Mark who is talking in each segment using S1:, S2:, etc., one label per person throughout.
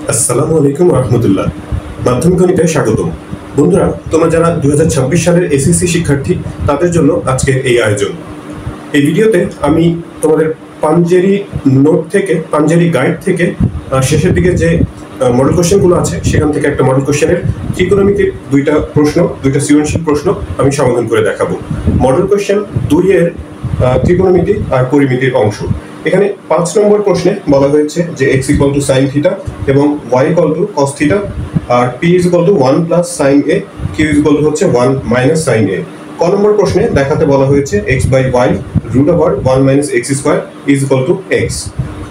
S1: আসসালামু আলাইকুম রহমতুল্লাহ। মাধ্যমিক গণিতে স্বাগতম। বন্ধুরা, তোমরা যারা 2026 সালের এসএসসি শিক্ষার্থী, তাদের জন্য আজকের এই আয়োজন। এই ভিডিওতে আমি তোমাদের পাঞ্জেরি নোট থেকে, পাঞ্জেরি গাইড থেকে শেষের দিকে যে মডেল কোশ্চেনগুলো আছে সেখান থেকে একটা মডেল কোশ্চেনের ত্রিকোণমিতির দুইটা সৃজনশীল প্রশ্ন আমি সমাধান করে দেখাবো। মডেল কোশ্চেন 2 এর ত্রিকোণমিতি আর পরিমিতির অংশ। এখানে 5 নম্বর প্রশ্নে বলা হয়েছে যে x = sin θ এবং y = cos θ R p = 1 + sin a, q হচ্ছে 1 - sin a। ক নম্বর প্রশ্নে দেখাতে বলা হয়েছে x/y √1 - x² = x।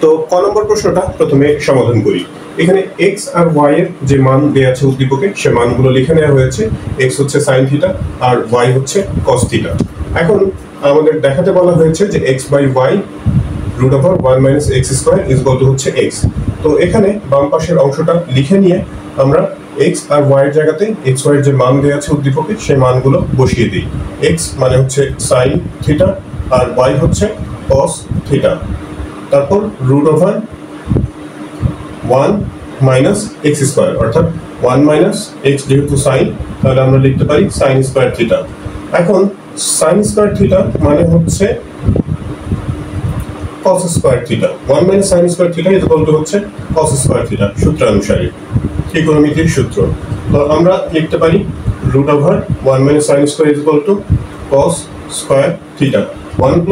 S1: তো ক নম্বর প্রশ্নটা প্রথমে সমাধান করি। এখানে x আর y এর যে মান দেয়া আছে উদ্দীপকে, সে মানগুলো লিখে নেওয়া হয়েছে। x হচ্ছে sin θ আর y হচ্ছে cos θ। এখন আমাদের দেখাতে বলা হয়েছে যে x/y √1 - x² হচ্ছে x। তো এখানে বাম পাশের অংশটা লিখে নিয়ে আমরা x আর y এর জায়গাতে xy এর যে মান দেওয়া আছে উদ্দীপকে, সেই মানগুলো বসিয়ে দিই। x মানে হচ্ছে sin θ আর y হচ্ছে cos θ। তারপর √1 - x² অর্থাৎ 1 - x যেহেতু sin, তাহলে আমরা লিখতে পারি sin² θ। এখন sin² θ মানে হচ্ছে cos² θ। 1 - sin² θ হচ্ছে cos² θ সূত্রানুসারে, ত্রিকোণমিতির সূত্র। তো আমরা লিখতে পারি √1 - sin² cos² θ। 1 +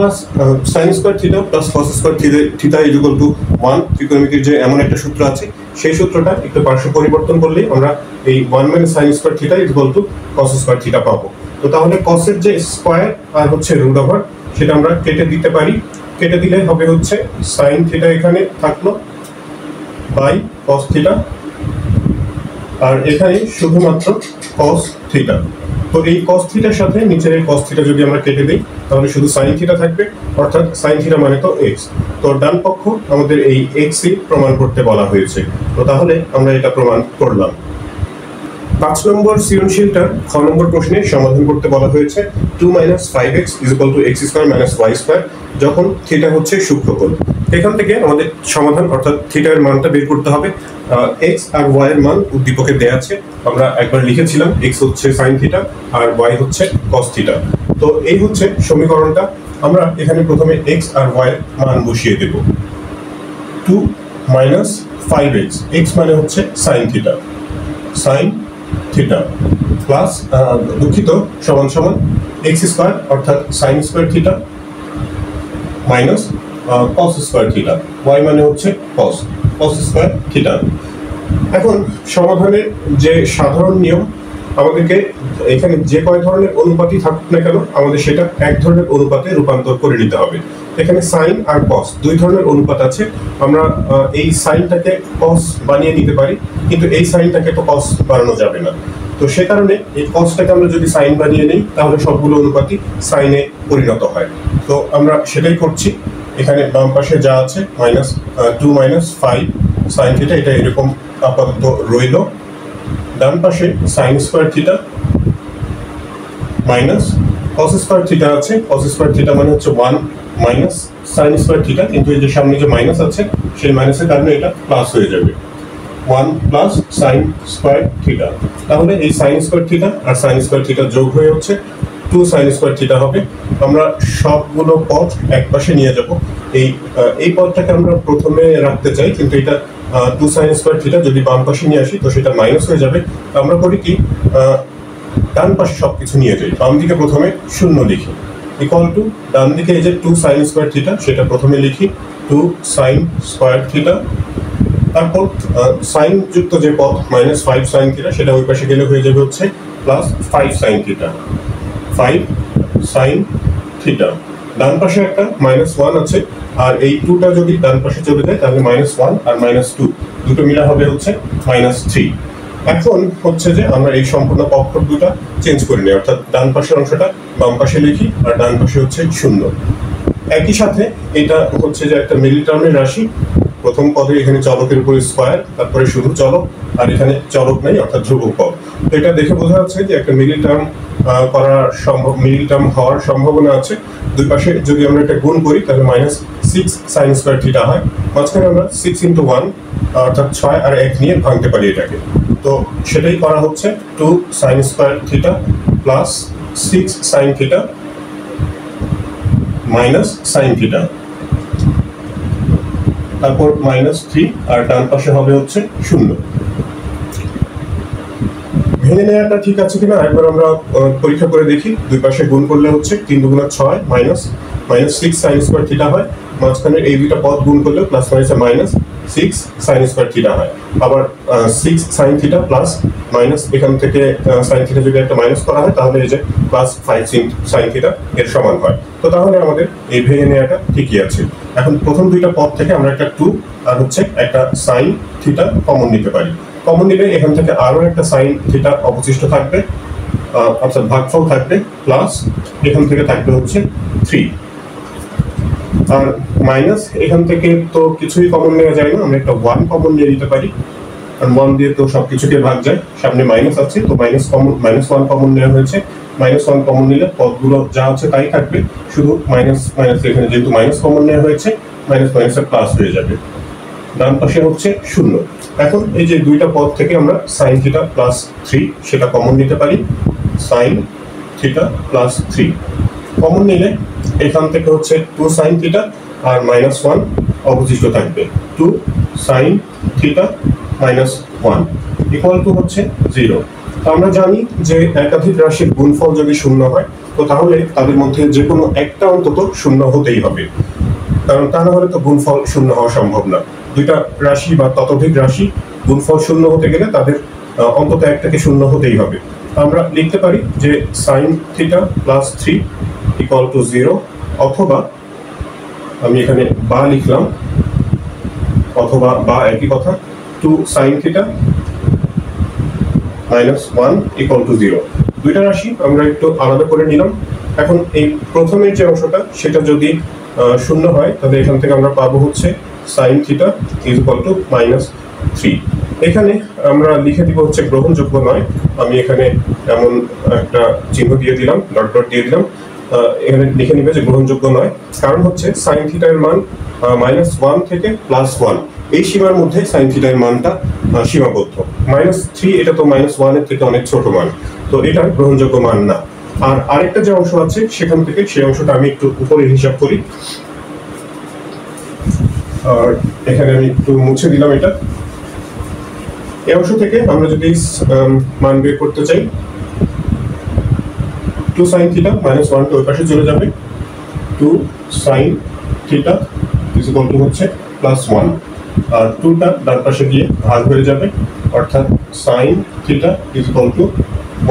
S1: sin² θ + cos² θ 1। ত্রিকোণমিতির যে এমন একটা সূত্র আছে, সেই সূত্রটা একটু পার্শ্ব পরিবর্তন করলেই আমরা এই 1 - sin² θ cos² θ পাবো। তো তাহলে cos এর যে স্কয়ার আর হচ্ছে √, সেটা আমরা কেটে দিতে পারি। কেটে দিলে হবে হচ্ছে sin θ এখানে থাকলো বাই cos θ, আর এখানে শুধুমাত্র cos θ। তো এই cos θ এর সাথে নিচের এই cos θ যদি আমরা কেটে দিই, তাহলে শুধু sin θ থাকবে, অর্থাৎ sin θ মানে তো x। তো ডান পক্ষ আমাদের এই x ই প্রমাণ করতে বলা হয়েছে। তো তাহলে আমরা এটা প্রমাণ করলাম। 5 নম্বর সৃজনশীলটা খ নম্বর প্রশ্নে সমাধান করতে বলা হয়েছে 2 - 5x = x² - y² যখন θ হচ্ছে সূক্ষ্মকোণ। এখান থেকে আমাদের সমাধান অর্থাৎ θ এর মানটা বের করতে হবে। x আর y এর মান উদ্দীপকে দেয়া আছে, আমরা একবার লিখেছিলাম x হচ্ছে sin θ আর y হচ্ছে cos θ। তো এই হচ্ছে সমীকরণটা। আমরা এখানে প্রথমে x আর y এর মান বসিয়ে দেব। 2 - 5x, x মানে হচ্ছে sin θ, sin θ প্লাস সমান সমান x² অর্থাৎ sin² θ মাইনাস cos² θ, y মানে হচ্ছে cos² θ। এখন সমাধানের যে সাধারণ নিয়ম, আমাদেরকে এখানে যে কয় ধরনের অনুপাতই থাকুক না কেন, আমাদের সেটা এক ধরনের অনুপাতে রূপান্তর করে নিতে হবে। এখানে সাইন আর কস দুই ধরনের অনুপাত আছে। আমরা এই সাইনটাকে কস বানিয়ে নিতে পারি, কিন্তু এই সাইনটাকে তো কস বানানো যাবে না। তো সে কারণে এই কসটাকে আমরা যদি সাইন বানিয়ে নিই, তাহলে সবগুলো অনুপাতই সাইনে পরিণত হয়। তো আমরা সেটাই করছি। এখানে বাম পাশে যা আছে -2 - 5 sin θ, এটা এরকম আপাতত রইল। ডান পাশে sin² θ মাইনাস cos² θ আছে। cos² θ মানে হচ্ছে 1 - sin² θ, কিন্তু এই যে সামনে যে মাইনাস আছে, সেই মাইনাসের কারণে এটা প্লাস হয়ে যাবে, 1 + sin² θ। তাহলে এই sin² θ আর sin² θ যোগ হয়ে হচ্ছে 2 sin² θ হবে। আমরা সবগুলো পদ এক পাশে নিয়ে যাব। এই পদটাকে আমরা প্রথমে রাখতে চাই, কিন্তু এটা 2 sin² θ যদি বাম পাশে নিয়ে আসি, তো সেটা মাইনাস হয়ে যাবে। আমরা করি কি, ডান পাশে সবকিছু নিয়ে যাই। বাম দিকে প্রথমে 0 লিখি, ইকুয়াল টু ডান দিকে এই যে 2 sin² θ, সেটা প্রথমে লিখি 2 sin² θ। তারপর সাইন যুক্ত যে পদ -5 sin θ, সেটা ওই পাশে গেলে হয়ে যাবে হচ্ছে +5 sin θ, 5 sin θ। ডান পাশে একটা -1 আছে, আর এই 2টা যদি ডান পাশে চলে যায়, তাহলে -1 আর -2 দুটো মিলা হবে হচ্ছে -3। এখন হচ্ছে যে আমরা এই সম্পূর্ণ পক্ষ দুটো চেঞ্জ করে নিই, অর্থাৎ ডান পাশের অংশটা বাম পাশে লিখি আর ডান পাশে হচ্ছে 0। একই সাথে এটা হচ্ছে যে একটা মিডল টার্মের রাশি। প্রথম পদে এখানে চলকের উপরে স্কয়ার, তারপরে শুধু চলক, আর এখানে চলক নাই অর্থাৎ ধ্রুবক পদ। তো এটা দেখে বোঝা যাচ্ছে যে একটা মিডল টার্ম মিডল টার্ম হওয়ার সম্ভাবনা আছে। দুই পাশে যদি আমরা এটা গুণ করি, তাহলে -6 6 sin স্কয়ার থিটা হয়। মাঝখানে আমরা 6 × 1 অর্থাৎ 6 আর 1 নিয়ে ভাঙতে পারি এটাকে। তো সেটাই করা হচ্ছে 2 sin square theta plus 6 sin theta minus sin theta, তারপর -3 আর ডান পাশে হবে হচ্ছে 0। ভেঙে নেওয়াটা ঠিক আছে কিনা একবার আমরা পরীক্ষা করে দেখি। দুই পাশে গুণ করলে হচ্ছে 3 × 6 -6 sin স্কয়ার থিটা হয়। মাঝখানে এই দুইটা পদ গুণ করলে প্লাস মাইনাসে -6 sin স্কয়ার থিটা হয়। আবার 6 sin থিটা প্লাস মাইনাস এখান থেকে sin থিটা যদি একটা মাইনাস করা হয় তাহলে এই যে +5 sin থিটা এর সমান হয়। তো তাহলে আমাদের এই ভেঙে নেওয়াটা ঠিকই আছে। এখন প্রথম দুইটা পদ থেকে আমরা একটা 2 আর হচ্ছে একটা sin থিটা কমন নিতে পারি। কমন নিলে এখান থেকে আরো একটা sin থিটা অবশিষ্ট থাকবে, অর্থাৎ ভাগফল থাকবে, প্লাস এখান থেকে থাকবে হচ্ছে 3 আর মাইনাস এখান থেকে তো কিছুই কমন নেওয়া যায় না, আমরা একটা 1 কমন নিয়ে নিতে পারি, কারণ 1 দিয়ে তো সবকিছুকে ভাগ যায়, সামনে মাইনাস আছে তো -1 কমন নেওয়া হয়েছে। -1 কমন নিলে পদগুলো যা আছে তাই থাকবে, শুধু মাইনাস এখানে যেহেতু মাইনাস কমন নেওয়া হয়েছে মাইনাসের প্লাস হয়ে যাবে। ডান পাশে হচ্ছে 0। এখন এই যে দুইটা পদ থেকে আমরা sin থিটা প্লাস 3 সেটা কমন নিতে পারি। sin থিটা প্লাস 3 কমন নিলে এখান থেকে হচ্ছে 2 sin থিটা আর -1 অবশিষ্ট থাকবে। 2 sin থিটা -1 ইকুয়াল টু হচ্ছে 0। তো আমরা জানি যে একাধিক রাশির গুণফল যদি 0 হয় তো তাহলে তাদের মধ্যে যে কোনো একটা অন্তত 0 হতেই হবে, কারণ তা না হলে তো গুণফল 0 হওয়া সম্ভব না। দুইটা রাশি বা ততোধিক রাশি গুণফল 0 হতে গেলে তাদের অন্তত একটাকে 0 হতেই হবে। আমরা লিখতে পারি যে sin theta plus 3 equal to 0, অথবা আমি এখানে বা লিখলাম, অথবা বা একই কথা 2 sin থিটা -1 ইকুয়াল টু 0। দুইটা রাশি আমরা একটু আলাদা করে নিলাম। এখন এই প্রথমের যে অংশটা সেটা যদি 0 হয় তাহলে এখান থেকে আমরা পাবো হচ্ছে sin থিটা ইকুয়াল টু -3। এখানে আমরা লিখে দিব হচ্ছে গ্রহণযোগ্য নয়, আমি এখানে এমন একটা চিহ্ন দিয়ে দিলাম, ডট ডট দিয়ে দিলাম, এখানে লিখে নিবে যে গ্রহণযোগ্য নয়। কারণ হচ্ছে sin থিটা এর মান -1 থেকে +1 এই সীমার মধ্যে sin থিটা এর মানটা সীমাবদ্ধ। -3 এটা তো -1 এর থেকে অনেক ছোট মান, তো এটা গ্রহণযোগ্য মান না। আর আরেকটা যে অংশ আছে সেখান থেকে সেই অংশটা আমি একটু উপরে হিসাব করি, আর এখানে আমি একটু মুছে দিলাম এটা। এই অংশ থেকে আমরা যদি মান বের করতে চাই, 2 sin থিটা -1 তো ওই পাশে চলে যাবে, 2 sin থিটা ইকুয়াল টু হচ্ছে +1, আর 2টা ডান পাশে গিয়ে ভাগ হয়ে যাবে, অর্থাৎ sin থিটা ইকুয়াল টু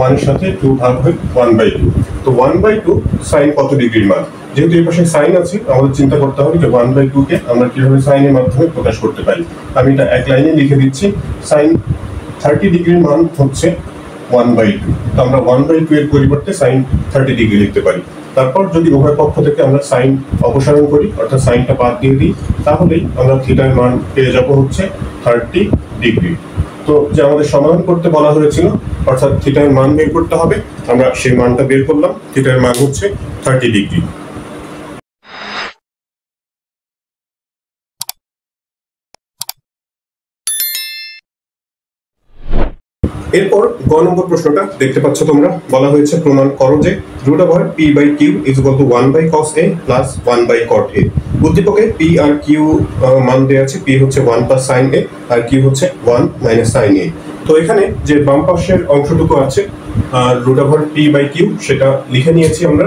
S1: 1 এর সাথে 2 ভাগ হয়ে 1/2। তো 1/2 sin কত ডিগ্রির মান? যেহেতু এই পাশে sin আছে আমাদের চিন্তা করতে হবে যে 1/2 কে আমরা কিভাবে sin এর মাধ্যমে প্রকাশ করতে পারি। আমি এটা এক লাইনে লিখে দিচ্ছি, sin 30 ডিগ্রির মান হচ্ছে 1/2। তো আমরা 1/2 এর পরিবর্তে sin 30 ডিগ্রি লিখতে পারি। তারপর যদি উভয় পক্ষ থেকে আমরা sin অপসারণ করি, অর্থাৎ সাইনটা বাদ দিয়ে দিই, তাহলেই আমরা থিটার মান পেয়ে যাব হচ্ছে 30 ডিগ্রি। তো যে আমাদের সমাধান করতে বলা হয়েছিল, অর্থাৎ থিটার মান বের করতে হবে, আমরা সেই মানটা বের করলাম। থিটার মান হচ্ছে 30 ডিগ্রি। এরপর গ নম্বর প্রশ্নটা দেখতে পাচ্ছ তোমরা, বলা হয়েছে প্রমাণ করো যে √p/q = 1/cos a + 1/cot a। উদ্দীপকে p আর q মান দেওয়া আছে, p হচ্ছে 1 + sin a আর q হচ্ছে 1 - sin a। তো এখানে যে বাম পাশের অংশটুকু আছে √p/q সেটা লিখে নিয়েছি আমরা।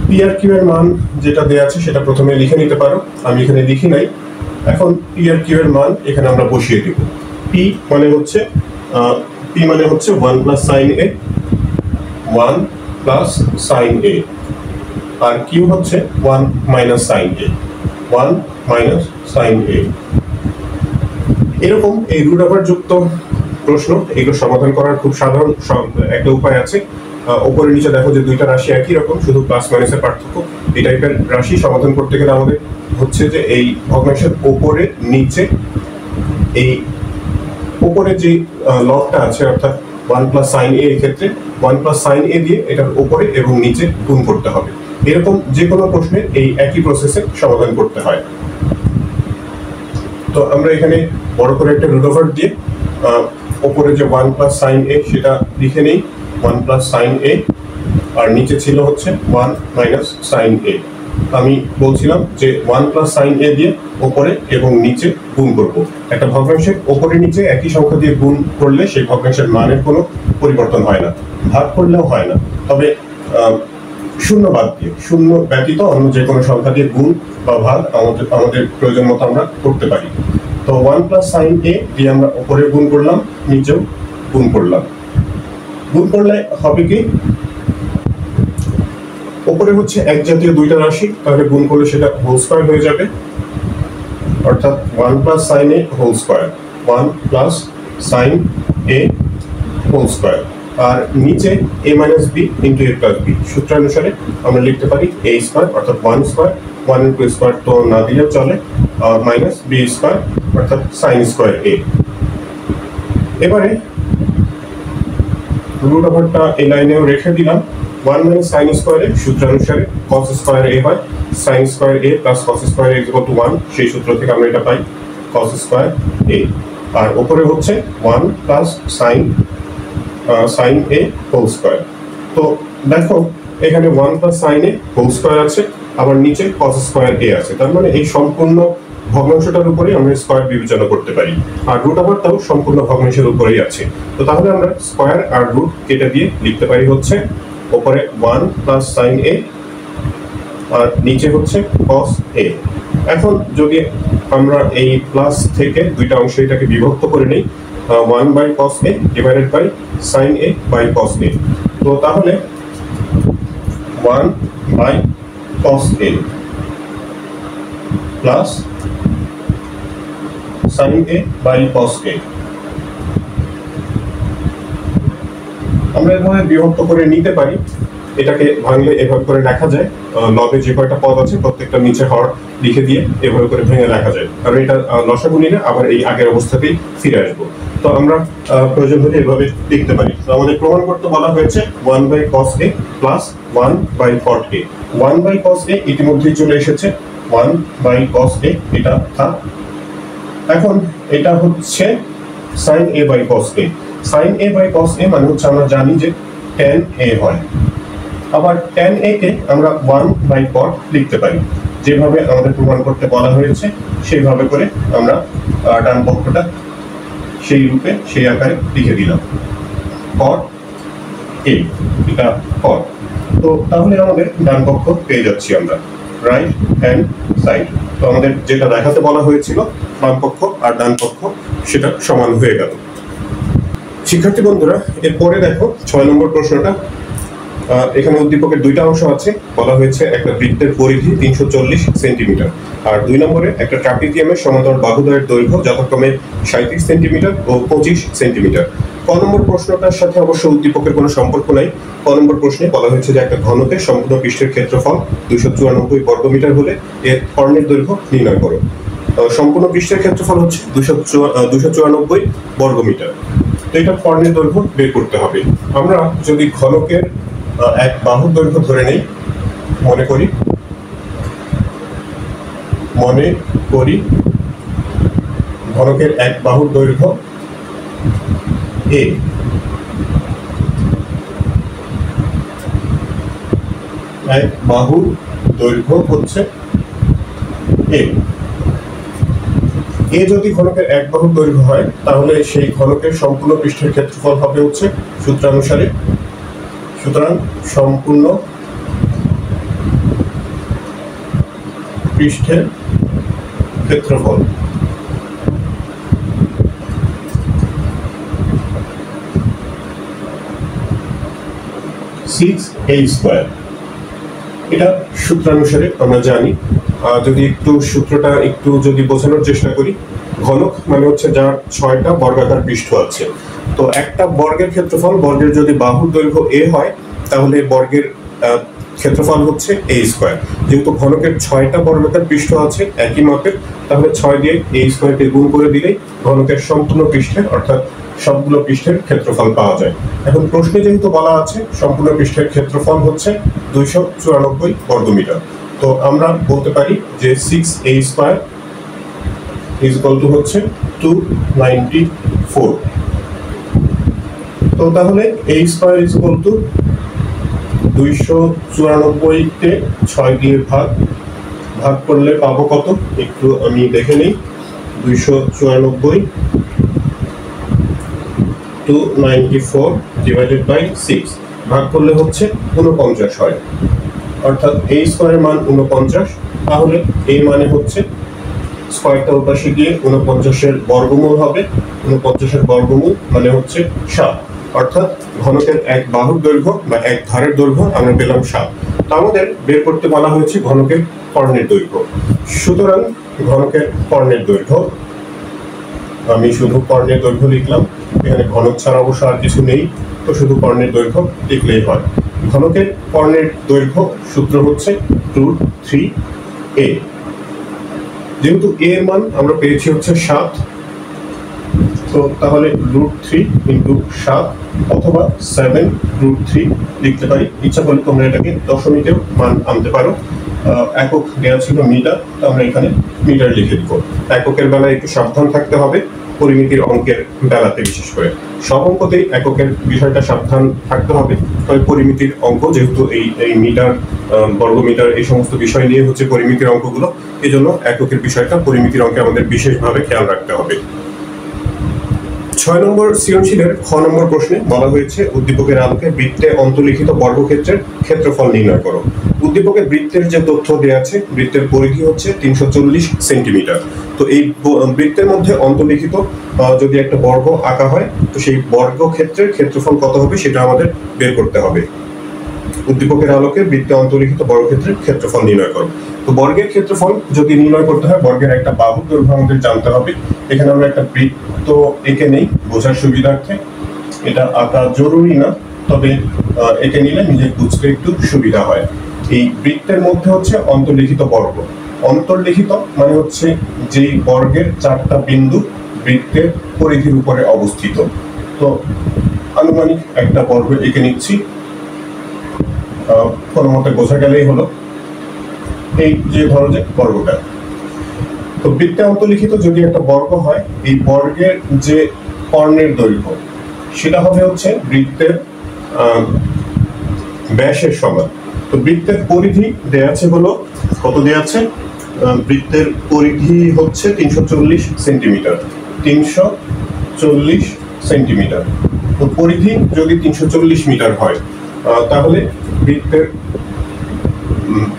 S1: p আর q এর মান যেটা দেওয়া আছে সেটা প্রথমে লিখে নিতে পারো, আমি এখানে লিখি নাই। এখন p আর q এর মান এখানে আমরা বসিয়ে দেব। p মানে হচ্ছে 1 + sin a, 1 + sin a, R q হচ্ছে 1 - sin a, 1 - sin a। এরকম এই রুট যুক্ত প্রশ্ন এগুলো সমাধান করার খুব সাধারণ একটা উপায় আছে। উপরে নিচে দেখো যে দুইটা রাশি একই রকম, শুধু প্লাস মাইনাসের পার্থক্য। এই টাইপের রাশি সমাধান করতে গেলে আমাদের হচ্ছে যে এই ভগ্নাংশের উপরে নিচে এই উপরে যে লবটা আছে, অর্থাৎ 1 + sin a, এর ক্ষেত্রে 1 + sin a দিয়ে এটার উপরে এবং নিচে গুণ করতে হবে। এরকম যে কোনো প্রশ্নে এই একই প্রসেসে সমাধান করতে হয়। তো আমরা এখানে বড় করে একটা রুট ওভার দিয়ে উপরে যে 1 প্লাস সাইন এ সেটা লিখে নেই, 1 প্লাস সাইন এ, আর নিচে ছিল হচ্ছে 1 মাইনাস সাইন এ। আমি বলছিলাম যে 1 প্লাস সাইন এ দিয়ে ওপরে এবং নিচে গুণ করব। একটা ভগ্নাংশের ওপরে নিচে একই সংখ্যা দিয়ে গুণ করলে সেই ভগ্নাংশের মানের কোনো পরিবর্তন হয় না, ভাগ করলেও হয় না। তবে শূন্য বাদ দিয়ে, শূন্য ব্যতীত অন্য যে কোনো সংখ্যা দিয়ে গুণ বা ভাগ আমাদের প্রয়োজন মতো আমরা করতে পারি। তো 1 প্লাস সাইন এ দিয়ে আমরা ওপরে গুণ করলাম, নিচেও গুণ করলাম। গুণ করলে হবে কি, উপরে হচ্ছে এক জাতীয় দুইটা রাশি, তাহলে গুণ করলে সেটা হোল স্কয়ার হয়ে যাবে, অর্থাৎ 1 plus sine A whole square, 1 plus sine A whole square. আর নিচে a minus B into a plus B সূত্রানুসারে আমরা লিখতে পারি a স্কয়ার অর্থাৎ 1 স্কয়ার, 1 ইন্টু স্কয়ার তো না দিলেও চলে, মাইনাস বি স্কয়ার অর্থাৎ সাইন স্কয়ার a। এবারে রুট ওভারটা এই লাইনেও রেখে দিলাম। 1 মাইনাস সাইন স্কয়ারের সূত্রানুসারে cos স্কয়ার a হয়, sine square a plus cos square a equal to 1, সেই সূত্র থেকে আমরা এটা পাই cos স্কয়ার a। আর উপরে হচ্ছে 1 plus sine A whole square. তো দেখো এখানে 1 plus sine A whole square আছে, আবার নিচে cos স্কয়ার a আছে, তার মানে এই সম্পূর্ণ ভগ্নাংশটার উপরে আমরা স্কয়ার বিবেচনা করতে পারি, আর রুট ওভারটাও সম্পূর্ণ ভগ্নাংশের উপরেই আছে। তো তাহলে আমরা স্কয়ার আর রুট কেটে দিয়ে লিখতে পারি হচ্ছে উপরে 1 প্লাস সাইন এ আর নিচে হচ্ছে cos a। এখন যদি আমরা এই প্লাস থেকে দুইটা অংশ এটাকে বিভক্ত করে নেই, 1 by cos a divided by sin a by cos a, তো তাহলে 1 by cos a plus sin a by cos a। আমরা এভাবে বিভক্ত করে নিতে পারি, এটাকে ভাঙলে এভাবে করে লেখা যায়, লবে যে কয়টা পদ আছে প্রত্যেকটা নিচে হর লিখে দিয়ে এভাবে করে ভেঙে লেখা যায়, কারণ এটা লসাগু নিলে আবার এই আগের অবস্থাতেই ফিরে আসবো। তো আমরা প্রয়োজন হলে এভাবে লিখতে পারি। তো আমাদের প্রমাণ করতে বলা হয়েছে 1 by cos a plus 1 by cot a। 1 by cos a ইতিমধ্যেই চলে এসেছে, 1 বাই cos a এটা থাক। এখন এটা হচ্ছে sin a by cos a। sin a by cos a মানে হচ্ছে আমরা জানি যে tan a হয়, আবার tan a কে আমরা 1 বাই cot লিখতে পারি, যেভাবে আমাদের প্রমাণ করতে বলা হয়েছে সেইভাবে করে আমরা ডান পক্ষটা সেই রূপে সেই আকারে লিখে দিলাম cot a, এটা cot। তো তাহলে আমাদের ডান পক্ষ পেয়ে যাচ্ছি আমরা, রাইট হ্যান্ড সাইড। তো আমাদের যেটা দেখাতে বলা হয়েছিল বাম পক্ষ আর ডান পক্ষ সেটা সমান হয়ে গেল। শিক্ষার্থী বন্ধুরা, এরপরে দেখো 6 নম্বর প্রশ্নটা। এখানে উদ্দীপকের দুইটা অংশ আছে, বলা হয়েছে একটা বৃত্তের পরিধি 340 সেন্টিমিটার, আর 2 নম্বরে একটা ট্রাপিজিয়ামের সমান্তরাল বাহুদ্বয়ের দৈর্ঘ্য যথাক্রমে 37 সেন্টিমিটার ও 25 সেন্টিমিটার। ক নম্বর প্রশ্নটার সাথে অবশ্য উদ্দীপকের কোনো সম্পর্ক নাই। ক নম্বর প্রশ্নে বলা হয়েছে যে একটা ঘনকের সম্পূর্ণ পৃষ্ঠের ক্ষেত্রফল 294 বর্গমিটার হলে এর কর্ণের দৈর্ঘ্য নির্ণয় করো। সম্পূর্ণ পৃষ্ঠের ক্ষেত্রফল হচ্ছে 294 বর্গমিটার। তো এটা কর্ণের দৈর্ঘ্য বের করতে হবে। আমরা যদি ঘনকের এক বাহুর দৈর্ঘ্য ধরে নেই, মনে করি ঘনকের এক বাহুর দৈর্ঘ্য a, এক বাহুর দৈর্ঘ্য হচ্ছে a। এ যদি ঘনকের এক বাহুর দৈর্ঘ্য হয় তাহলে সেই ঘনকের সম্পূর্ণ পৃষ্ঠের ক্ষেত্রফল হবে হচ্ছে সূত্রানুসারে, সুতরাং সম্পূর্ণ পৃষ্ঠের ক্ষেত্রফল 6a স্কয়ার। এটা সূত্রানুসারে আমরা জানি। যদি একটু সূত্রটা একটু যদি বোঝানোর চেষ্টা করি, ঘনক মানে হচ্ছে যার 6টা বর্গাকার পৃষ্ঠ আছে। তো একটা বর্গের ক্ষেত্রফল, বর্গের যদি বাহুর দৈর্ঘ্য a হয় তাহলে বর্গের ক্ষেত্রফল হচ্ছে a স্কয়ার। যেহেতু ঘনকের 6টা বর্গাকার পৃষ্ঠ আছে একই মাপের, তাহলে 6 দিয়ে এই স্কয়ারকে গুণ করে দিলেই ঘনকের সম্পূর্ণ পৃষ্ঠের অর্থাৎ সবগুলো পৃষ্ঠের ক্ষেত্রফল পাওয়া যায়। এখন প্রশ্নে যেহেতু বলা আছে সম্পূর্ণ পৃষ্ঠের ক্ষেত্রফল হচ্ছে 294 বর্গমিটার, তো আমরা বলতে পারি যে 6a square is equal to হচ্ছে 294। তো তাহলে a square is equal to 294 কে 6 দিয়ে ভাগ করলে পাবো কত, একটু আমি দেখে নেই। 294 294 ডিভাইডেড বাই 6 ভাগ করলে হচ্ছে 49 হয়, অর্থাৎ a স্কয়ারের মান 49। তাহলে এই মানে হচ্ছে স্কয়ারটা ওপাশে গিয়ে 49 এর বর্গমূল হবে, 49 এর বর্গমূল মানে হচ্ছে 7, অর্থাৎ ঘনকের এক বাহুর দৈর্ঘ্য বা এক ধারের দৈর্ঘ্য আমরা পেলাম 7। তো আমাদের বের করতে বলা হয়েছে ঘনকের কর্ণের দৈর্ঘ্য। সুতরাং ঘনকের কর্ণের দৈর্ঘ্য, আমি শুধু কর্ণের দৈর্ঘ্য লিখলাম, এখানে ঘনক ছাড়া অবশ্য আর কিছু নেই, তো শুধু কর্ণের দৈর্ঘ্য লিখলেই হয়। ঘনকের কর্ণের দৈর্ঘ্য সূত্র হচ্ছে √3a। যেহেতু a এর মান আমরা পেয়েছি হচ্ছে 7, তো তাহলে √3 × 7 অথবা 7√3 লিখতে পারি। ইচ্ছা করলে তোমরা এটাকে দশমিকেও মান আনতে পারো। একক দেওয়া ছিল মিটার, তো আমরা এখানে মিটার লিখে দিব। এককের বেলায় একটু সাবধান থাকতে হবে, পরিমিতির অঙ্কের বেলাতে বিশেষ করে। সব অঙ্কতেই এককের বিষয়টা সাবধান থাকতে হবে, তবে পরিমিতির অঙ্ক যেহেতু এই মিটার, বর্গমিটার এই সমস্ত বিষয় নিয়ে হচ্ছে পরিমিতির অঙ্কগুলো, এজন্য এককের বিষয়টা পরিমিতির অঙ্কে আমাদের বিশেষভাবে খেয়াল রাখতে হবে। 6 নম্বর সৃজনশীলের খ নম্বর প্রশ্নে বলা হয়েছে উদ্দীপকের আলোকে বৃত্তে অন্তর্লিখিত বর্গক্ষেত্রের ক্ষেত্রফল নির্ণয় করো। উদ্দীপকের বৃত্তের যে তথ্য দেওয়া আছে, বৃত্তের পরিধি হচ্ছে 340 সেন্টিমিটার। তো এই বৃত্তের মধ্যে অন্তর্লিখিত যদি একটা বর্গ আঁকা হয়, তো সেই বর্গক্ষেত্রের ক্ষেত্রফল কত হবে সেটা আমাদের বের করতে হবে। উদ্দীপকের আলোকে বৃত্তে অন্তর্লিখিত বর্গক্ষেত্রের ক্ষেত্রফল নির্ণয় করো। তো বর্গের ক্ষেত্রফল যদি নির্ণয় করতে হয়, বর্গের একটা বাহুর দৈর্ঘ্য আমাদের জানতে হবে। এখানে আমরা একটা বৃত্ত এঁকে নেই বোঝার সুবিধার্থে, এটা আঁকা জরুরি না, তবে এঁকে নিলে নিজের বুঝতে একটু সুবিধা হয়। এই বৃত্তের মধ্যে হচ্ছে অন্তর্লিখিত বর্গ। অন্তর্লিখিত মানে হচ্ছে যেই বর্গের 4টা বিন্দু বৃত্তের পরিধির উপরে অবস্থিত। তো আনুমানিক একটা বর্গ এঁকে নিচ্ছি, কোনো মতে বোঝা গেলেই হলো। এই যে ধরো যে বর্গটা, তো বৃত্তে অন্তর্লিখিত যদি একটা বর্গ হয়, এই বর্গের যে কর্ণের দৈর্ঘ্য সেটা হবে হচ্ছে বৃত্তের ব্যাসের সমান। তো বৃত্তের পরিধি দেয়া আছে হলো কত দেয়া আছে, বৃত্তের পরিধি হচ্ছে 340 সেন্টিমিটার। 340 সেন্টিমিটার। তো পরিধি যদি 340 মিটার হয়, তাহলে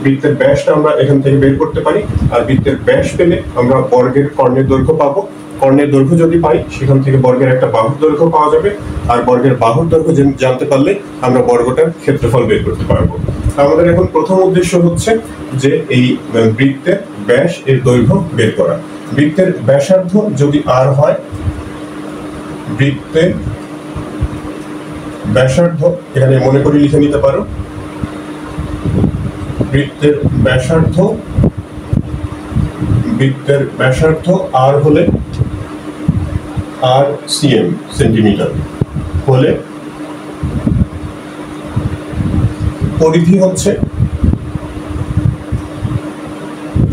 S1: বৃত্তের ব্যাসটা আমরা এখান থেকে বের করতে পারি। আর বৃত্তের ব্যাস পেলে আমরা বর্গের কর্ণের দৈর্ঘ্য পাবো। কর্ণের দৈর্ঘ্য যদি পাই, সেখান থেকে বর্গের একটা বাহুর দৈর্ঘ্য পাওয়া যাবে। আর বর্গের বাহুর দৈর্ঘ্য জানতে পারলে আমরা বর্গটার ক্ষেত্রফল বের করতে পারবো। আমাদের এখন প্রথম উদ্দেশ্য হচ্ছে যে এই বৃত্তের ব্যাস এর দৈর্ঘ্য বের করা। বৃত্তের ব্যাসার্ধ যদি r হয়, বৃত্তের ব্যাসার্ধ এখানে মনে করে লিখে নিতে পারো। বৃত্তের ব্যাসার্ধ r হলে r cm সেন্টিমিটার হলে পরিধি হচ্ছে,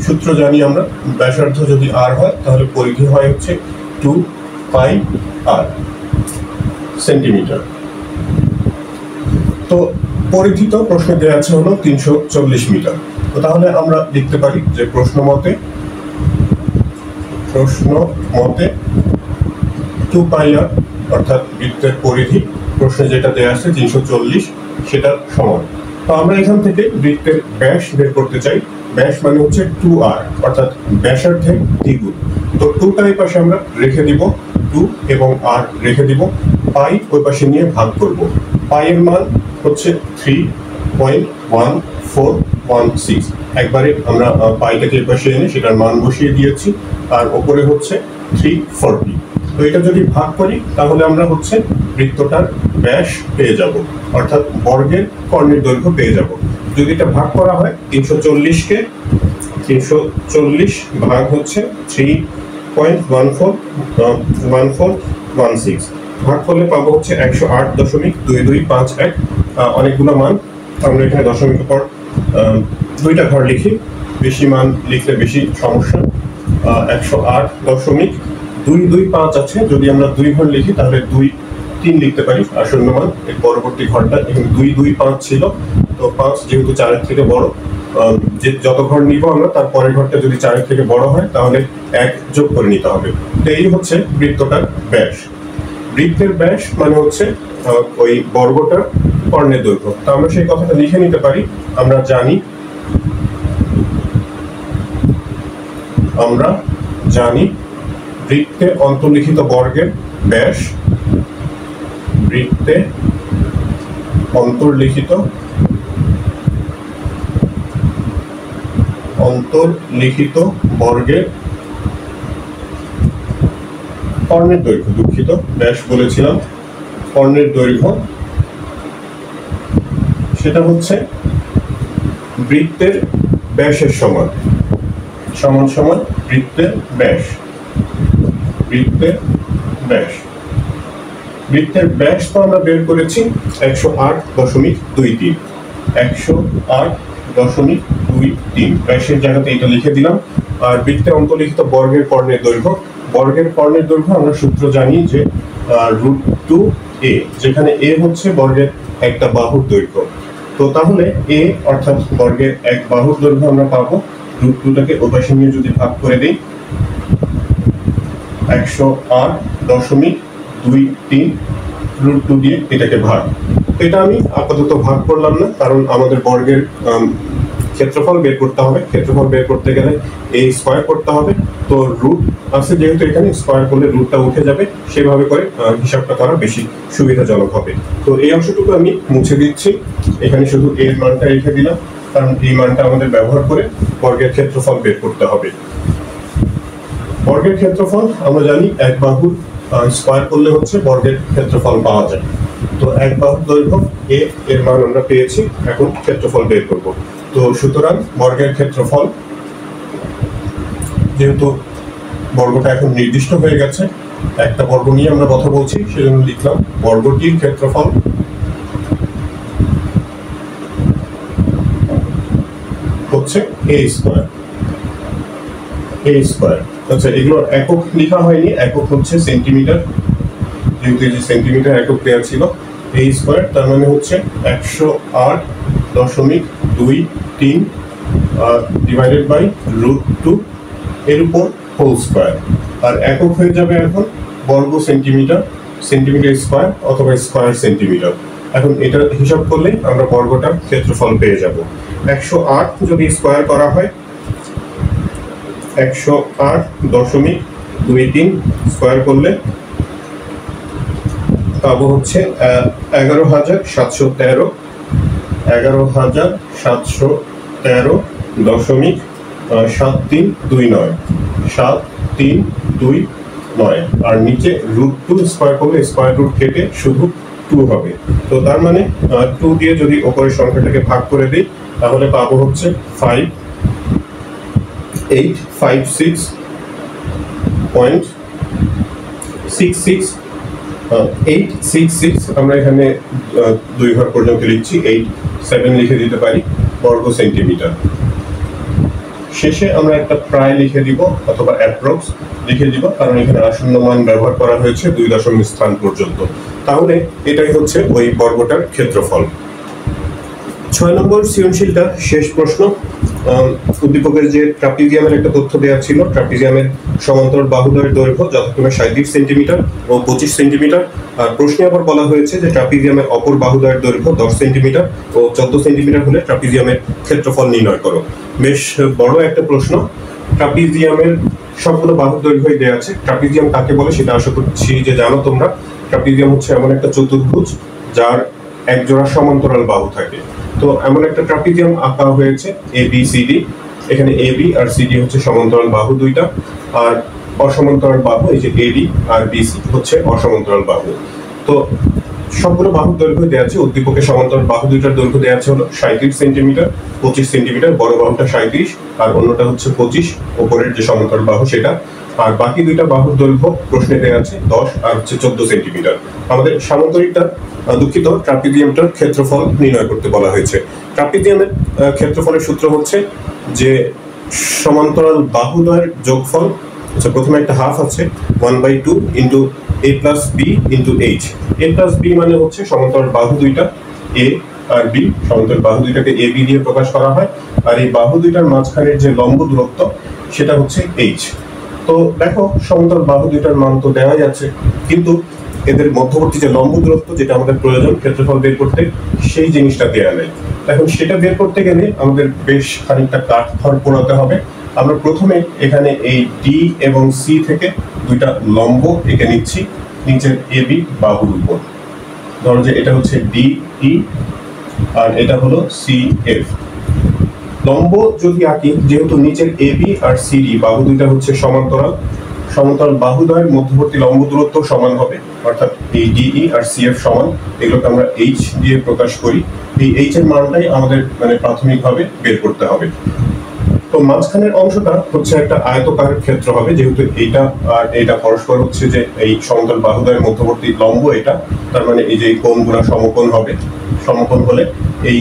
S1: সূত্র জানি আমরা, ব্যাসার্ধ যদি r হয় তাহলে পরিধি হয় হচ্ছে 2πr সেন্টিমিটার। তো পরিধি তো প্রশ্নে দেওয়া আছে হলো 340 মিটার। তো তাহলে আমরা লিখতে পারি যে প্রশ্ন মতে 2πr অর্থাৎ বৃত্তের পরিধি প্রশ্নে যেটা দেওয়া আছে 340 সেটার সমান। তো আমরা এখান থেকে বৃত্তের ব্যাস বের করতে চাই। ব্যাস মানে হচ্ছে 2r অর্থাৎ ব্যাসার্ধের দ্বিগুণ। তো 2টা এই পাশে আমরা রেখে দিব, 2 এবং r রেখে দিব, পাই ওই পাশে নিয়ে ভাগ করব। পাই এর মান হচ্ছে 3.1416। একবারে আমরা পাইটাকে এই পাশে এনে সেটার মান বসিয়ে দিয়েছি, আর ওপরে হচ্ছে 340। তো এটা যদি ভাগ করি তাহলে আমরা হচ্ছে বৃত্তটার ব্যাস পেয়ে যাব, অর্থাৎ বর্গের কর্ণের দৈর্ঘ্য পেয়ে যাব। যদি এটা ভাগ করা হয় 340 কে 340 ভাগ হচ্ছে 3.1416 ভাগ করলে পাবো হচ্ছে 108.2251। অনেকগুলো মান, আমরা এখানে দশমিকের পর দুইটা ঘর লিখি, বেশি মান লিখলে বেশি সমস্যা। 108.225 আছে, যদি আমরা 2 ঘর লিখি তাহলে 2-3 লিখতে পারি, আর শূন্য মান এর পরবর্তী ঘরটা এখানে 225 ছিল, তো 5 যেহেতু 4-এর থেকে বড়, যে যত ঘর নিব আমরা তার পরের ঘরটা যদি 4-এর থেকে বড় হয় তাহলে 1 যোগ করে নিতে হবে। তো এই হচ্ছে বৃত্তটার ব্যাস। বৃত্তের ব্যাস মানে হচ্ছে ওই বর্গটার কর্ণের দৈর্ঘ্য। তো আমরা সেই কথাটা লিখে নিতে পারি। আমরা জানি বৃত্তে অন্তর্লিখিত বর্গের ব্যাস, বৃত্তে অন্তর্লিখিত বর্গের কর্ণের দৈর্ঘ্য, দুঃখিত ব্যাস বলেছিলাম, কর্ণের দৈর্ঘ্য, সেটা হচ্ছে বৃত্তের ব্যাসের সমান বৃত্তের ব্যাস। বৃত্তের ব্যাস তো আমরা বের করেছি 108.23। 108.23 ব্যাসের জায়গাতে এটা লিখে দিলাম। আর বৃত্তে অন্তর্লিখিত বর্গের কর্ণের দৈর্ঘ্য আমরা সূত্র জানি যে √2a, যেখানে a হচ্ছে বর্গের একটা বাহুর দৈর্ঘ্য। তো তাহলে a অর্থাৎ বর্গের এক বাহুর দৈর্ঘ্য আমরা পাবো। √2টাকে ওপাশে নিয়ে যদি ভাগ করে দিই, 108.23 √2 দিয়ে এটাকে ভাগ। এটা আমি আপাতত ভাগ করলাম না, কারণ আমাদের বর্গের ক্ষেত্রফল বের করতে হবে। ক্ষেত্রফল বের করতে গেলে এই স্কয়ার করতে হবে, তো রুট আছে যেহেতু এখানে, স্কয়ার করলে রুটটা উঠে যাবে, সেভাবে করে হিসাবটা করা বেশি সুবিধাজনক হবে। তো এই অংশটুকু আমি মুছে দিচ্ছি, এখানে শুধু এর মানটা রেখে দিলাম, কারণ এই মানটা আমাদের ব্যবহার করে বর্গের ক্ষেত্রফল বের করতে হবে। বর্গের ক্ষেত্রফল আমরা জানি এক বাহুর স্কয়ার করলে হচ্ছে বর্গের ক্ষেত্রফল পাওয়া যায়। তো এক বাহুর দৈর্ঘ্য a, এর মান আমরা পেয়েছি, এখন ক্ষেত্রফল বের করব। তো সুতরাং বর্গের ক্ষেত্রফল, যেহেতু বর্গটা এখন নির্দিষ্ট হয়ে গেছে, একটা বর্গ নিয়ে আমরা কথা বলছি, সেজন্য লিখলাম বর্গটির ক্ষেত্রফল হচ্ছে a স্কয়ার। আচ্ছা, এগুলো একক লেখা হয়নি, একক হচ্ছে সেন্টিমিটার, যেহেতু এই যে সেন্টিমিটার একক দেওয়া ছিল। a স্কয়ার তার মানে হচ্ছে 108.23 ডিভাইডেড বাই √2 এর উপর হোল স্কয়ার। আর একক হয়ে যাবে এখন বর্গ সেন্টিমিটার স্কয়ার অথবা স্কয়ার সেন্টিমিটার। এখন এটা হিসাব করলে আমরা বর্গটার ক্ষেত্রফল পেয়ে যাব। 108 যদি স্কয়ার করা হয়, 108.23 স্কয়ার করলে পাবো হচ্ছে 11,713.7329। আর নিচে √2 স্কয়ার করলে স্কয়ার রুট কেটে শুধু 2 হবে। তো তার মানে 2 দিয়ে যদি উপরের সংখ্যাটাকে ভাগ করে দিই, তাহলে পাবো হচ্ছে 866 আমরা এখানে 2 ঘর পর্যন্ত লিখছি, 87 লিখে দিতে পারি বর্গ সেন্টিমিটার। শেষে আমরা একটা প্রায় লিখে দিব অথবা অ্যাপ্রক্স লিখে দিব, কারণ এখানে আসন্ন মান ব্যবহার করা হয়েছে 2 দশমিক স্থান পর্যন্ত। তাহলে এটাই হচ্ছে ওই বর্গটার ক্ষেত্রফল। 6 নম্বর সৃজনশীলটা শেষ প্রশ্ন। উদ্দীপকের যে ট্রাপিজিয়ামের একটা তথ্য দেওয়া ছিল, ট্রাপিজিয়ামের সমান্তরাল বাহুদ্বয়ের দৈর্ঘ্য যথাক্রমে 37 সেন্টিমিটার ও 25 সেন্টিমিটার। আর প্রশ্নে আবার বলা হয়েছে যে ট্রাপিজিয়ামের অপর বাহুদ্বয়ের দৈর্ঘ্য 10 সেন্টিমিটার ও 14 সেন্টিমিটার হলে ট্রাপিজিয়ামের ক্ষেত্রফল নির্ণয় করো। বেশ বড় একটা প্রশ্ন। ট্রাপিজিয়ামের সবগুলো বাহুর দৈর্ঘ্যই দেওয়া আছে। ট্রাপিজিয়াম কাকে বলে সেটা আশা করছি যে জানো তোমরা। ট্রাপিজিয়াম হচ্ছে এমন একটা চতুর্ভুজ যার এক জোড়া সমান্তরাল বাহু থাকে। তো এমন একটা ট্রাপিজিয়াম আঁকা হয়েছে ABCD। এখানে AB আর CD হচ্ছে সমান্তরাল বাহু দুইটা, আর অসমান্তরাল বাহু এই যে AD আর BC হচ্ছে অসমান্তরাল বাহু। তো সবগুলো বাহুর দৈর্ঘ্য দেওয়া আছে। উদ্দীপকের সমান্তরাল বাহু দুইটার দৈর্ঘ্য দেওয়া আছে হলো 37 সেন্টিমিটার, 25 সেন্টিমিটার, বড় বাহুটা 37 আর অন্যটা হচ্ছে 25, উপরের যে সমান্তরাল বাহু সেটা। আর বাকি দুইটা বাহুর দৈর্ঘ্য প্রশ্নে দেওয়া আছে 10 আর হচ্ছে 14 সেন্টিমিটার। আমাদের সামান্তরিকটা দুঃখিত ট্রাপিজিয়ামটার ক্ষেত্রফল নির্ণয় করতে বলা হয়েছে। ট্রাপিজিয়ামের ক্ষেত্রফলের সূত্র হচ্ছে যে সমান্তরাল বাহুদ্বয়ের যোগফল, আচ্ছা প্রথমে একটা হাফ আছে 1/2 into a plus B into H. a plus B মানে হচ্ছে সমান্তরাল বাহু দুইটা এ আর বি, সমান্তরাল বাহু দুইটাকে এ বি দিয়ে প্রকাশ করা হয়। আর এই বাহু দুইটার মাঝখানের যে লম্ব দূরত্ব সেটা হচ্ছে এইচ। তো দেখো সমান্তরাল বাহু দুইটার মান তো দেওয়াই আছে, কিন্তু এদের মধ্যবর্তী যে লম্ব দূরত্ব যেটা আমাদের প্রয়োজন ক্ষেত্রফল বের করতে, সেই জিনিসটা দেওয়া নেই। এখন সেটা বের করতে গেলে আমাদের বেশ খানিকটা কাঠখড় পোড়াতে হবে। আমরা প্রথমে এখানে এই ডি এবং সি থেকে দুইটা লম্ব এঁকে নিচ্ছি নিচের এ বি বাহুর উপর। ধরো যে এটা হচ্ছে ডি ই আর এটা হলো সি এফ। লম্ব যদি আঁকি, যেহেতু নিচের A B R C D বাহু দুইটা হচ্ছে সমান্তরাল, সমান্তরাল বাহুদ্বয়ের মধ্যবর্তী লম্ব দূরত্ব সমান হবে, অর্থাৎ এই ডিই আর সিএফ সমান। এগুলোকে আমরা এইচ দিয়ে প্রকাশ করি। এই এইচ এর মানটাই আমাদের মানে প্রাথমিকভাবে বের করতে হবে। তো মাঝখানের অংশটা হচ্ছে একটা আয়তকারের ক্ষেত্র হবে, যেহেতু এইটা আর এটা পরস্পর হচ্ছে যে এই সমান্তরাল বাহুদ্বয়ের মধ্যবর্তী লম্ব এটা, তার মানে এই যে কোণগুলো সমকোণ হবে। সমকোণ হলে এই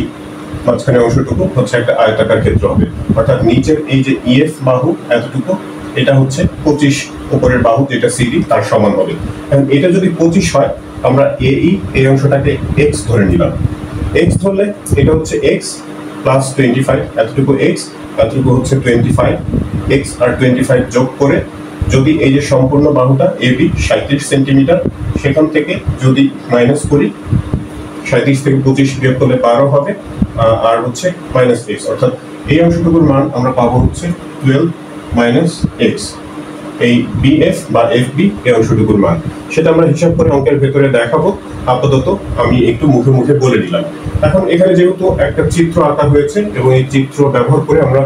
S1: মাঝখানের অংশটুকু হচ্ছে একটা আয়তাকার ক্ষেত্র হবে, অর্থাৎ নিচের এই যে ইএফ বাহু এতটুকু এটা হচ্ছে 25, উপরের বাহু যেটা সিডি তার সমান হবে। এখন এটা যদি 25 হয়, আমরা এই অংশটাকে এক্স ধরে নিলাম। এক্স ধরলে এটা হচ্ছে এক্স প্লাস 25, এতটুকু এক্স, এতটুকু হচ্ছে 25। এক্স আর 25 যোগ করে যদি এই যে সম্পূর্ণ বাহুটা এবি 37 সেন্টিমিটার, সেখান থেকে যদি মাইনাস করি, 37 থেকে 25 বিয়োগ করলে 12 হবে, আর হচ্ছে মাইনাস এক্স, অর্থাৎ এই অংশটুকুর মান আমরা পাবো হচ্ছে 12 মাইনাস এক্স। এই বিএফ বা এফবি এই অংশটুকুর মান সেটা আমরা হিসাব করে অঙ্কের ভেতরে দেখাবো। আপাতত আমি একটু মুখে মুখে বলে দিলাম। এখন এখানে যেহেতু একটা চিত্র আঁকা হয়েছে এবং এই চিত্র ব্যবহার করে আমরা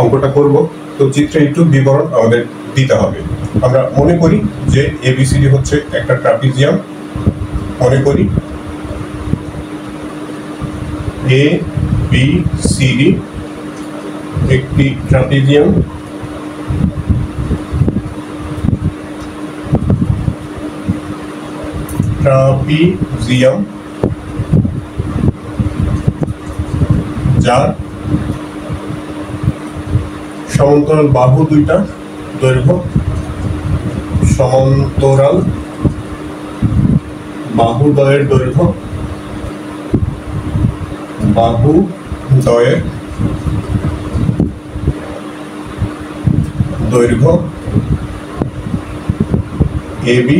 S1: অঙ্কটা করব, তো চিত্রে একটু বিবরণ আমাদের দিতে হবে। আমরা মনে করি যে এবিসিডি হচ্ছে একটা ট্রাপিজিয়াম। মনে করি এ বি সি ডি একটি ট্রাপিজিয়াম। ট্রাপিজিয়াম যার সমান্তরাল বাহু দুইটা দৈর্ঘ্য, সমান্তরাল বাহুদ্বয়ের দৈর্ঘ্য, বাহুদ্বয়ের দৈর্ঘ্য এবি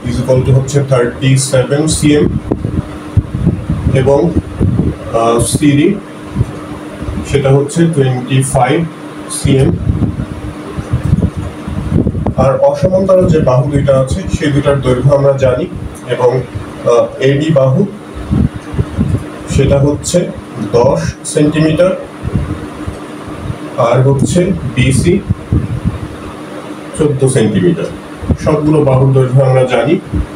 S1: ইজ ইকুয়াল টু হচ্ছে 37 cm এবং সিডি সেটা হচ্ছে 25 cm। আর অসমান্তরাল যে বাহু দুইটা আছে সেই দুইটার দৈর্ঘ্য আমরা জানি, এবং এবি বাহু সেটা হচ্ছে 10 সেন্টিমিটার আর হচ্ছে বিসি 14 সেন্টিমিটার। সবগুলো বাহুর দৈর্ঘ্য আমরা জানি,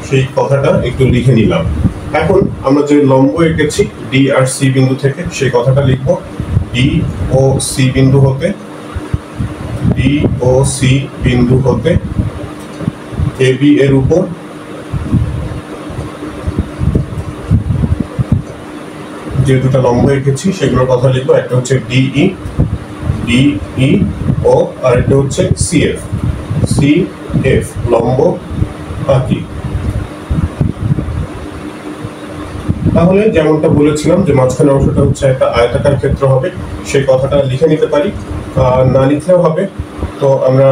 S1: সেই কথাটা একটু লিখে নিলাম। এখন আমরা যে লম্ব এঁকেছি ডি আর সি বিন্দু থেকে, সেই কথাটা লিখব। ডি ও সি বিন্দু হতে, ডি ও সি বিন্দু হতে এবি এর উপর যে দুটো লম্ব এঁকেছি সেগুলোর কথা লিখবো। একটা হচ্ছে ডিই, ডিই ও আরেকটা হচ্ছে সিএফ, সিএফ লম্ব আঁকি। তাহলে যেমনটা বলেছিলাম যে মাঝখানে অংশটা হচ্ছে একটা আয়তাকার ক্ষেত্র হবে, সেই কথাটা লিখে নিতে পারি, না লিখলেও হবে। তো আমরা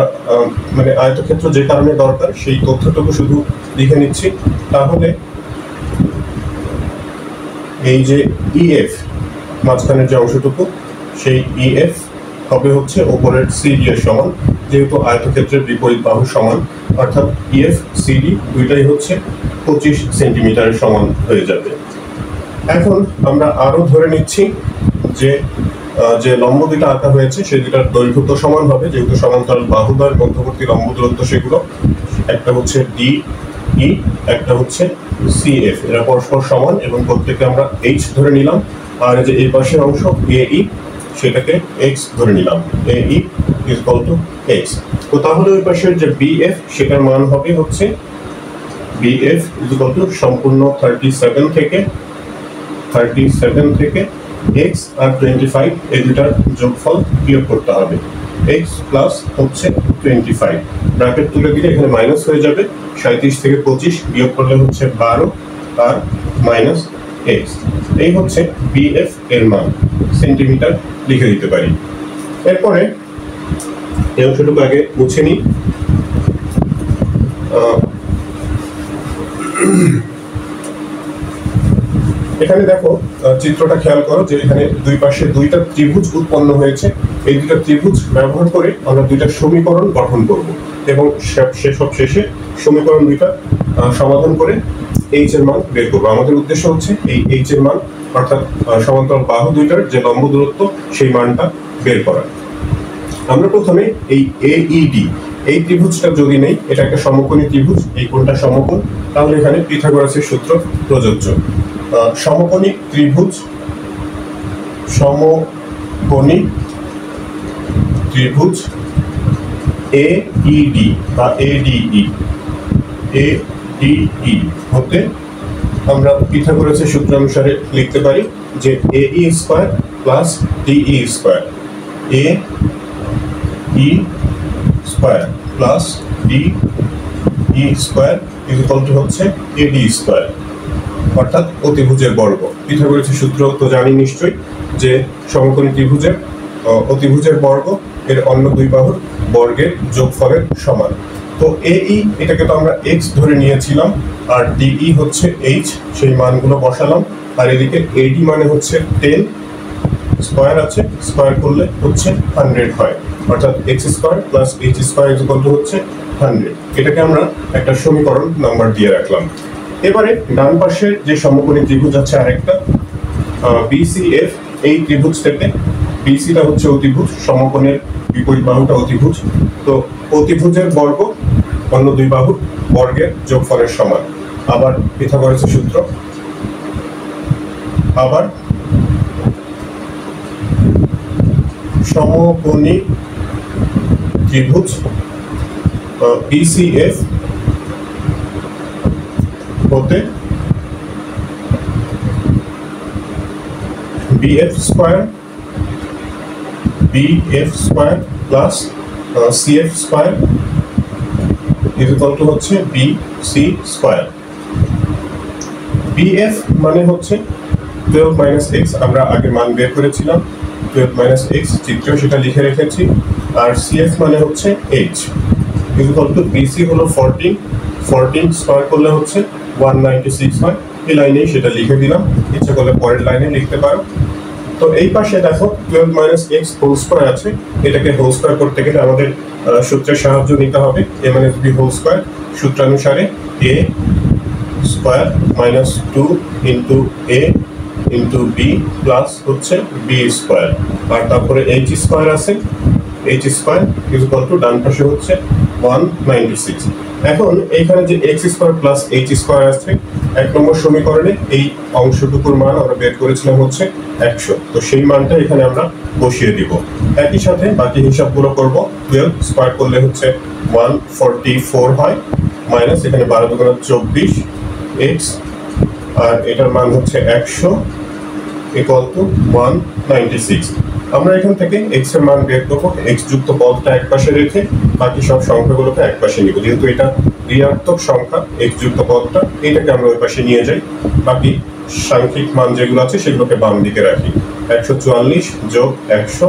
S1: মানে আয়তক্ষেত্র যে কারণে দরকার সেই তথ্যটুকু শুধু লিখে নিচ্ছি। তাহলে এই যে ইএফ মাঝখানের যে অংশটুকু, সেই ইএফ হবে হচ্ছে ওপরের সিডি এর সমান, যেহেতু আয়তক্ষেত্রের বিপরীত বাহু সমান, অর্থাৎ ইএফ সিডি দুইটাই হচ্ছে 25 সেন্টিমিটারের সমান হয়ে যাবে। এখন আমরা আরো ধরে নিচ্ছি যে যে লম্ব দুইটা আঁকা হয়েছে সেই দুটার দৈর্ঘ্য তো সমান হবে, যেহেতু সমান্তরাল বাহুদ্বয়ের মধ্যবর্তী লম্ব দূরত্ব সেগুলো, একটা হচ্ছে ডি ই, একটা হচ্ছে CF এরা পরস্পর সমান এবং প্রত্যেককে আমরা H ধরে নিলাম, আর যে এই পাশের অংশ AE সেটাকে X ধরে নিলাম, AE = X। তো তাহলে ওই পাশের যে BF সেটার মান হবে হচ্ছে BF সম্পূর্ণ 37 থেকে X আর 25 এই দুটার যোগফল বিয়োগ করতে হবে। X প্লাস হচ্ছে 25, ব্র্যাকেট তুলে দিলে এখানে মাইনাস হয়ে যাবে, 37 থেকে 25 বিয়োগ করলে হচ্ছে 12 আর মাইনাস X। এই হচ্ছে BF এর মান, সেন্টিমিটার লিখে দিতে পারি। এরপরে এই অংশটুকু আগে মুছে নিই। এখানে দেখো চিত্রটা খেয়াল করো যে এখানে দুই পাশে দুইটা ত্রিভুজ উৎপন্ন হয়েছে। এই দুইটা ত্রিভুজ ব্যবহার করে আমরা দুইটা সমীকরণ গঠন করব এবং শেষে সমীকরণ দুইটা সমাধান করে H এর মান বের করবো। আমাদের উদ্দেশ্য হচ্ছে এই H এর মান অর্থাৎ সমান্তরাল বাহু দুইটার যে লম্ব দূরত্ব সেই মানটা বের করা। আমরা প্রথমে এই AED এই ত্রিভুজটা যদি নেই, এটা একটা সমকোণী ত্রিভুজ, এই কোণটা সমকোণ, তাহলে এখানে পিথাগোরাসের সূত্র প্রযোজ্য। সমকোণী ত্রিভুজ AED বা ADE হতে আমরা পিথাগোরাসের সূত্র অনুসারে লিখতে পারি যে AE square plus DE square, AE square plus DE square হচ্ছে AD স্কয়ার, অর্থাৎ অতিভুজের বর্গ। পিথাগোরাসের সূত্র তো জানি নিশ্চয়ই যে সমকোণী ত্রিভুজের অতিভুজের বর্গ এর অন্য দুই বাহুর বর্গের যোগফলের সমান। তো AE এটাকে তো আমরা X ধরে নিয়েছিলাম, আর DE হচ্ছে H, সেই মানগুলো বসালাম। আর এদিকে AD মানে হচ্ছে 10, স্কয়ার আছে, স্কয়ার করলে হচ্ছে 100 হয়, অর্থাৎ X square plus H square হচ্ছে 100। এটাকে আমরা একটা সমীকরণ নাম্বার দিয়ে রাখলাম। এবারে ডান পাশের যে সমকোণী ত্রিভুজ আছে আরেকটা BCF, এই ত্রিভুজ থেকে BCটা হচ্ছে অতিভুজ, সমকোণের বিপরীত বাহুটা অতিভুজ। তো অতিভুজের বর্গ অন্য দুই বাহুর বর্গের যোগফলের সমান। আবার পিথাগোরাসের সূত্র, আবার সমকোণী ত্রিভুজ BCF হতে BF square plus CF square হচ্ছে BC স্কয়ার। BF মানে হচ্ছে 12 - X, আমরা আগে মান বের করেছিলাম 12 - X, চিত্রেও সেটা লিখে রেখেছি। আর CF মানে হচ্ছে H, BC হলো 14 স্কয়ার করলে হচ্ছে 196 হয়। এই লাইনেই সেটা লিখে দিলাম, ইচ্ছা করলে পরের লাইনে লিখতে পারো। তো এই পাশে দেখো 12 - X হোল স্কয়ার আছে, এটাকে হোল স্কয়ার করতে গেলে আমাদের সূত্রের সাহায্য নিতে হবে। A - B হোল স্কয়ার সূত্রানুসারে A square minus 2 into A into B plus হচ্ছে B স্কয়ার, আর তারপরে H স্কয়ার আছে, H স্কয়ার ডান পাশে হচ্ছে 196। এখন এইখানে যে X square plus H square আছে, 1 নম্বর সমীকরণে এই অংশটুকুর মান আমরা বের করেছিলাম হচ্ছে 100। তো সেই মানটা এখানে আমরা বসিয়ে দিব। একই সাথে বাকি হিসাবগুলো করব। 12 স্কয়ার করলে হচ্ছে 144 হয়, মাইনাস এখানে 12 × 24 X, আর এটার মান হচ্ছে 100 196। আমরা এখান থেকে X এর মান বের করবো। X যুক্ত পদটা একপাশে রেখে বাকি সব সংখ্যাগুলোকে একপাশে নিব। যেহেতু এটা ঋণাত্মক সংখ্যা, X যুক্ত পদটা এটাকে আমরা ওই পাশে নিয়ে যাই, বাকি সাংখ্যিক মান যেগুলো আছে সেগুলোকে বাম দিকে রাখি। 144 যোগ 100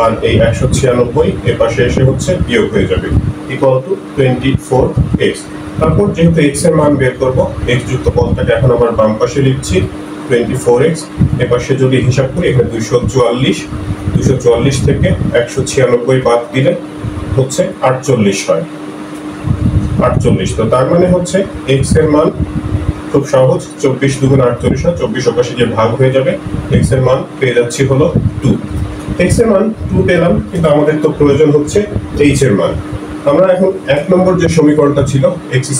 S1: আর এই 196 এর পাশে এসে হচ্ছে বিয়োগ হয়ে যাবে, 24X। তারপর যেহেতু X এর মান বের করবো, X যুক্ত পদটাকে এখন আবার বাম পাশে লিখছি 24X। এ পাশে যদি হিসাব করি এখানে 244 থেকে 196 বাদ দিলে হচ্ছে 48 হয়, 48। তো তার মানে হচ্ছে X এর মান খুব সহজ, 24 × 2 = 48 হয়, 24 ওপাশে যে ভাগ হয়ে যাবে, X এর মান পেয়ে যাচ্ছি হলো 2। X এর মান 2 পেলাম, কিন্তু আমাদের তো প্রয়োজন হচ্ছে H এর মান। আমরা এখন 1 নম্বর যে সমীকরণটা ছিল x²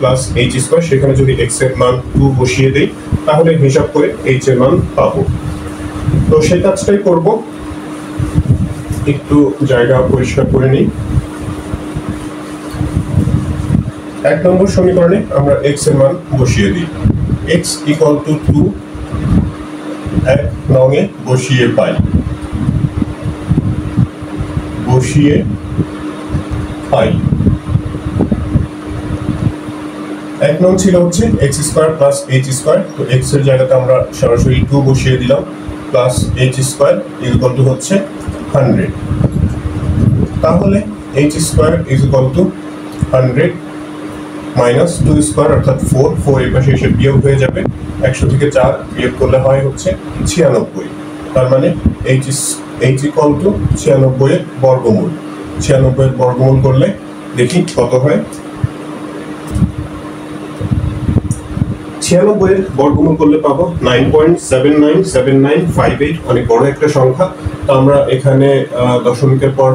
S1: + h² সেখানে যদি x এর মান 2 বসিয়ে দেই তাহলে হিসাব করে h এর মান পাবো। তো সেই কাজটাই করব, একটু জায়গা পরিষ্কার করে নিই। 1 নম্বর সমীকরণে আমরা x এর মান বসিয়ে দিই। x = 2 1 নংয়ে বসিয়ে পাই, এক নং ছিল হচ্ছে x² + h²। তো x এর জায়গাতে আমরা সরাসরি 2 বসিয়ে দিলাম, প্লাস h² = হচ্ছে 100। তাহলে h² = 100 মাইনাস 2² অর্থাৎ 4 এর পাশে এসে বিয়োগ হয়ে যাবে। 100 থেকে 4 বিয়োগ করলে হয় হচ্ছে 96। তার মানে h = 96 এর বর্গমূল। 96 এর বর্গমূল করলে দেখি কত হয়। 96 এর বর্গমূল করলে পাবো 9.797958, অনেক বড় একটা সংখ্যা। তো আমরা এখানে দশমিকের পর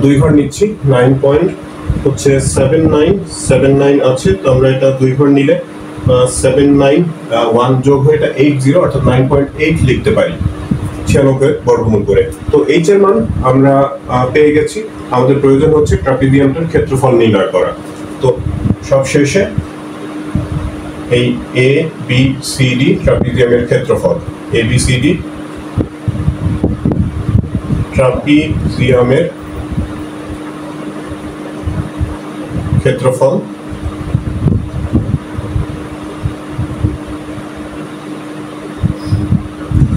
S1: 2 ঘর নিচ্ছি। 9.7979 আছে, তো আমরা এটা 2 ঘর নিলে 79 1 যোগ হয়ে এটা 80 অর্থাৎ 9.8 লিখতে পারি 96 এর বর্গমূল করে। তো h এর মান আমরা পেয়ে গেছি। আমাদের প্রয়োজন হচ্ছে ট্রাপিজিয়ামটার ক্ষেত্রফল নির্ণয় করা। তো সবশেষে এই ABCD ট্রাপিজিয়ামের ক্ষেত্রফল, ABCD ট্রাপিজিয়ামের ক্ষেত্রফল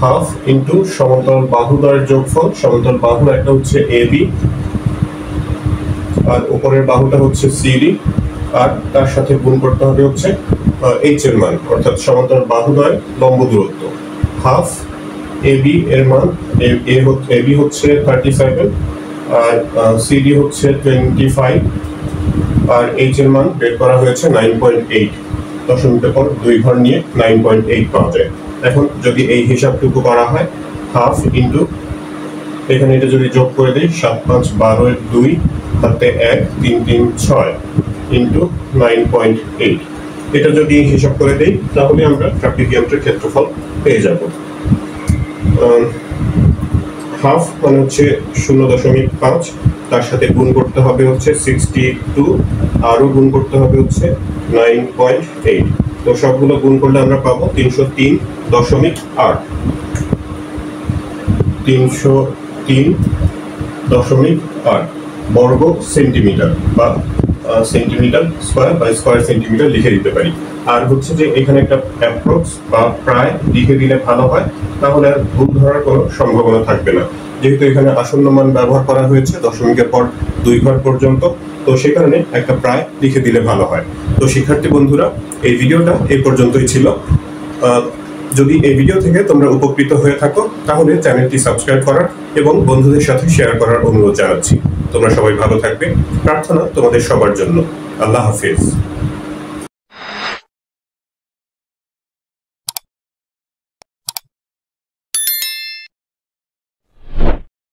S1: হাফ ইন্টু সমান্তরাল বাহুদ্বয়ের যোগফল। সমান্তরাল বাহু একটা হচ্ছে AB আর উপরের বাহুটা হচ্ছে CD, আর তার সাথে গুণ করতে হবে হচ্ছে h এর মান, অর্থাৎ সমান্তরাল বাহুদ্বয়ের লম্ব দূরত্ব। হাফ AB এর মান, AB হচ্ছে 37 আর CD হচ্ছে 25, আর h এর মান বের করা হয়েছে 9.8। দশমিকের পর 2 ঘর নিয়ে 9.8 পাওয়া যায়। এখন যদি এই হিসাবটুকু করা হয়, হাফ ইন্টু এখানে এটা যদি যোগ করে দিই 7 5 12 এর 2 হাতে 1 3 3 6 ইন্টু 9.8, এটা যদি হিসাব করে দেই তাহলে আমরা ট্রাপিজিয়ামটার ক্ষেত্রফল পেয়ে যাব। হাফ মানে হচ্ছে 0.5, তার সাথে গুণ করতে হবে হচ্ছে 62, আরও গুণ করতে হবে হচ্ছে 9.8। তো সবগুলো গুণ করলে আমরা পাবো 303.8, 303.8 বর্গ সেন্টিমিটার, বা সেন্টিমিটার স্কয়ার বা স্কয়ার সেন্টিমিটার লিখে দিতে পারি। আর হচ্ছে যে এখানে একটা অ্যাপ্রক্স বা প্রায় লিখে দিলে ভালো হয়, তাহলে আর ভুল ধরার কোনো সম্ভাবনা থাকবে না। যেহেতু এখানে আসন্ন মান ব্যবহার করা হয়েছে দশমিকের পর 2 ঘর পর্যন্ত, তো সে কারণে একটা প্রায় লিখে দিলে ভালো হয়। তো শিক্ষার্থী বন্ধুরা, এই ভিডিওটা এই পর্যন্তই ছিল। যদি এই ভিডিও থেকে তোমরা উপকৃত হয়ে থাকো তাহলে চ্যানেলটি সাবস্ক্রাইব করার এবং বন্ধুদের সাথে শেয়ার করার অনুরোধ জানাচ্ছি। তোমরা সবাই ভালো থাকবে, প্রার্থনা তোমাদের সবার জন্য। আল্লাহ হাফেজ।